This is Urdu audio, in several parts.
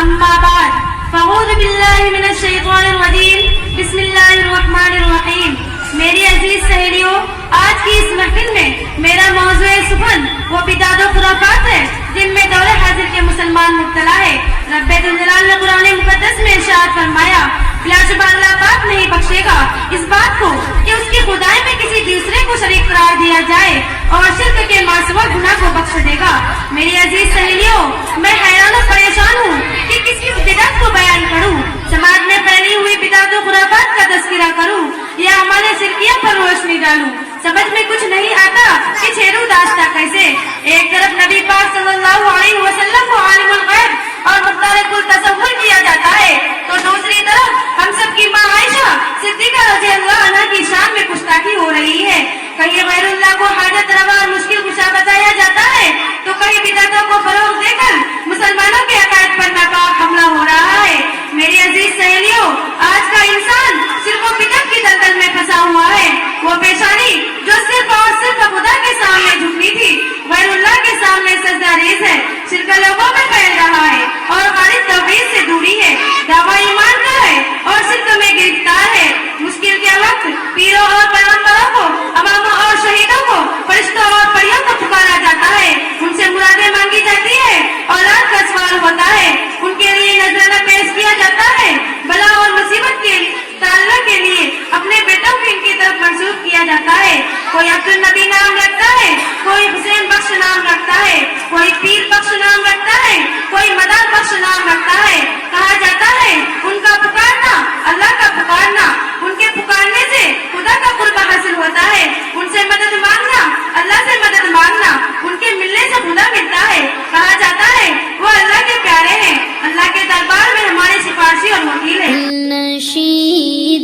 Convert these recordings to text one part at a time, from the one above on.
اما بعد فاعوذ باللہ من الشیطان الرجیم بسم اللہ الرحمن الرحیم. میری عزیز سہیلیوں، آج کی اس محفل میں میرا موضوع سخن وہ بدعت و خرافات ہے جن میں دور حاضر کے مسلمان مبتلا ہے. رب ذوالجلال نے قرآن مقدس میں ارشاد فرمایا، بلا شبہ اللہ پاک نہیں بخشے گا اس بات کو کہ اس کی خدائی میں کسی دوسرے کو شریک قرار دیا جائے، اور شرک کے ماسوا گناہ کو بخش دے گا. میری عزیز سہیلیوں، میں حیران و پریشان ہوں کہ کس کس بدعت کو بیان کروں، سماج میں پھیلی ہوئی بدعت و خرافات کا تذکرہ کروں یا ہمارے شرکیہ پر روشنی ڈالوں. سمجھ میں کچھ نہیں آتا کہ چھیڑوں داستہ کیسے. ایک طرف نبی پاک صلی اللہ علیہ وسلم کو عالم الغیب اور مختار کل تصور کیا جاتا ہے، تو دوسری طرف ہم سب کی ماں عائشہ صدیقہ رضی اللہ عنہ کی شان میں گستاخی ہو رہی ہے. کہیں غیر اللہ کو حاجت روا اور مشکل کشا بتایا جاتا ہے، تو کہیں بدعتوں کو فروغ دے کر مسلمانوں کے عقائد پر ناکام حملہ ہو رہا ہے. میری عزیز سہیلیوں، آج کا انسان صرف و بدعت کی دلدل میں پھنسا ہوا ہے. وہ پیشانی جو صرف اور صرف خدا کے سامنے جھکی تھی، غیر اللہ کے سامنے سجدہ ریز ہے. شرک لوگوں میں پھیل رہا ہے اور خالص توحید سے دوری ہے. دعویٰ ایمان کا ہے اور شرک میں گرفتار ہے. مشکل کے وقت پیروں اور پیغمبروں کو، اماموں اور شہیدوں کو، فرشتوں اور پریوں کو پکارا جاتا ہے. ان سے مرادیں مانگی جاتی ہے، اولاد کا سوال ہوتا ہے، ان کے لیے نذرانہ پیش کیا جاتا ہے. بلا اور مصیبت کے ٹالنے کے لیے اپنے بیٹوں کو ان کی طرف منسوخ کیا جاتا ہے. کوئی عبد النبی نام رکھتا ہے، کوئی حسین بخش نام رکھتا ہے، کوئی پیر بخش نام رکھتا ہے، کوئی مدار بخش نام رکھتا ہے. کہا جاتا ہے ان کا پکارنا اللہ کا پکارنا، ان کے پکارنے سے خدا کا قرب حاصل ہوتا ہے. ان سے مدد مانگنا اللہ سے مدد مانگنا، ان کے ملنے سے خدا ملتا ہے. کہا جاتا ہے وہ اللہ کے پیارے ہیں، اللہ کے دربار میں ہمارے سفارشی اور وکیل ہیں.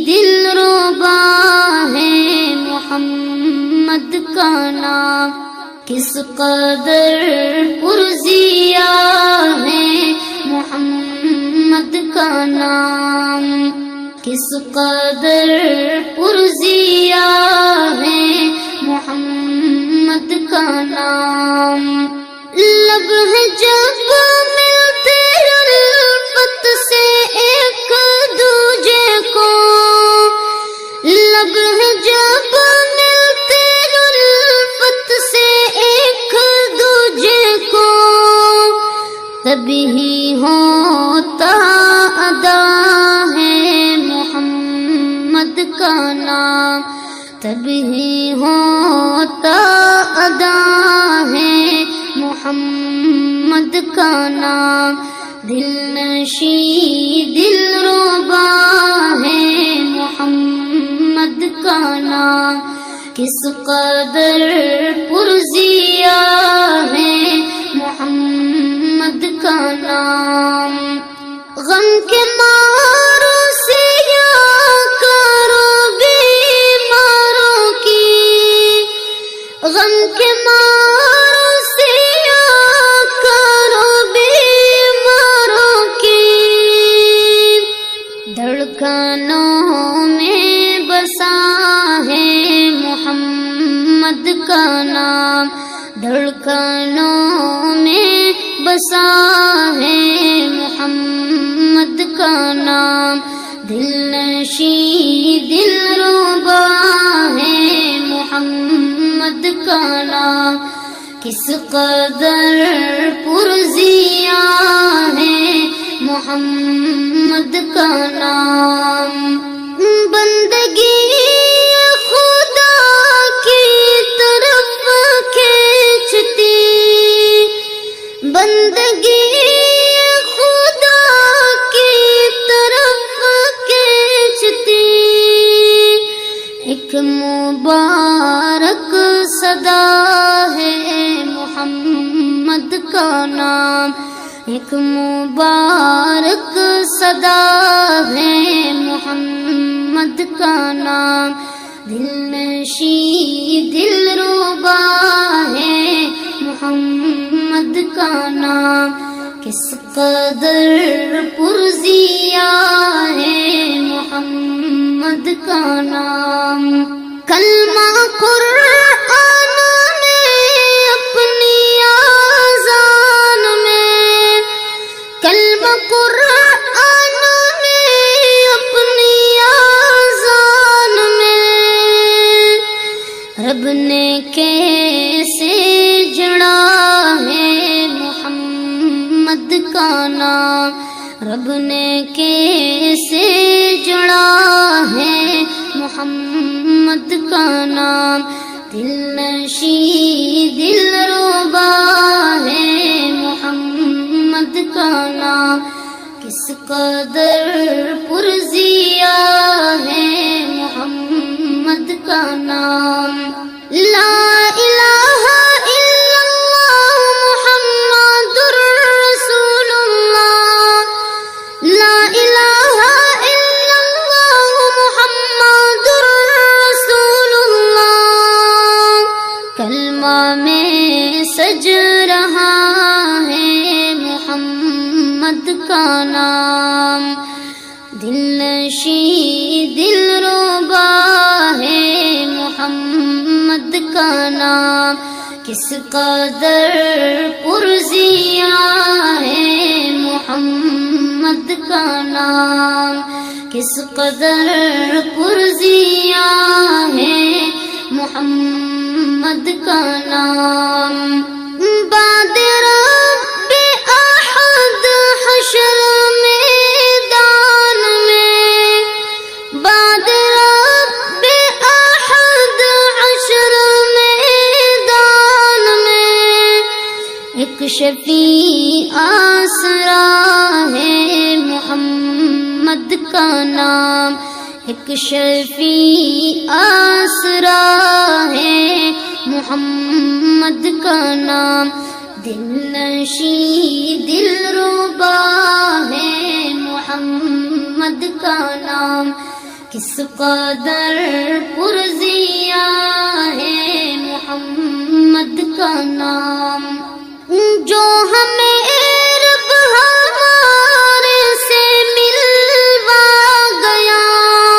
دل روبا ہے محمد کا نام، کس قدر پرزیا ہے محمد کا نام، کس قدر پرزیا ہے محمد کا نام. لب ہے جب ملتے الفت سے ایک دوجے کو، لب ہے جب ملتے الفت سے ایک دوجے کو، تبھی ہوتا ادا ہے محمد کا نام، تبھی ہوتا ادا ہے محمد کا نام. دل نشی دل روبا ہے محمد کا نام، کس قدر پرزیا ہے محمد کا نام. غم کے مارو سیا کرو بیماروں کی، غم کے مارو سیا کرو بیماروں کی، دھڑکنوں میں بسا ہے محمد کا نام، دھڑکنوں میں بسا ہے محمد کا نام. دل نشی دل روبا ہے محمد کا نام، کس قدر پرزیا ہے محمد کا نام. بندگی خدا کی طرف کھینچتی، بندگی خدا کی طرف کھینچتی، ایک مبارک صدا ہے محمد کا نام، ایک مبارک صدا ہے محمد کا نام. دل نشی دل روبا ہے محمد کا نام، کس قدر پرزیا ہے محمد کا نام. کلمہ قرآن میں اپنی آذان میں، کلمہ قرآن میں اپنی آذان میں رب نے کیسے جڑا ہے محمد کا نام، رب نے کیسے جڑا ہے محمد کا نام، دل نشیں دل ربا ہے محمد کا نام، کس قدر پرزیا ہے محمد کا نام، لا الہ الا اللہ محمد رسول اللہ، لا الہ الا اللہ محمد رسول اللہ، کلمہ میں سج رہا ہے محمد کا نام، دل نشیں دل ربا ہے محمد کا نام، کس قدر پرزیا ہے محمد کا نام، کس قدر پرزیا ہے محمد کا نام، بعد رب احد حشر میدان میں، بعد رب احد حشر میدان میں، ایک شفیع آسرا ہے محمد کا نام، ایک شفیع آسرا ہے محمد کا نام، دل نشیں دل ربا ہے محمد کا نام، کس قدر پرزیا ہے محمد کا نام، جو ہمیں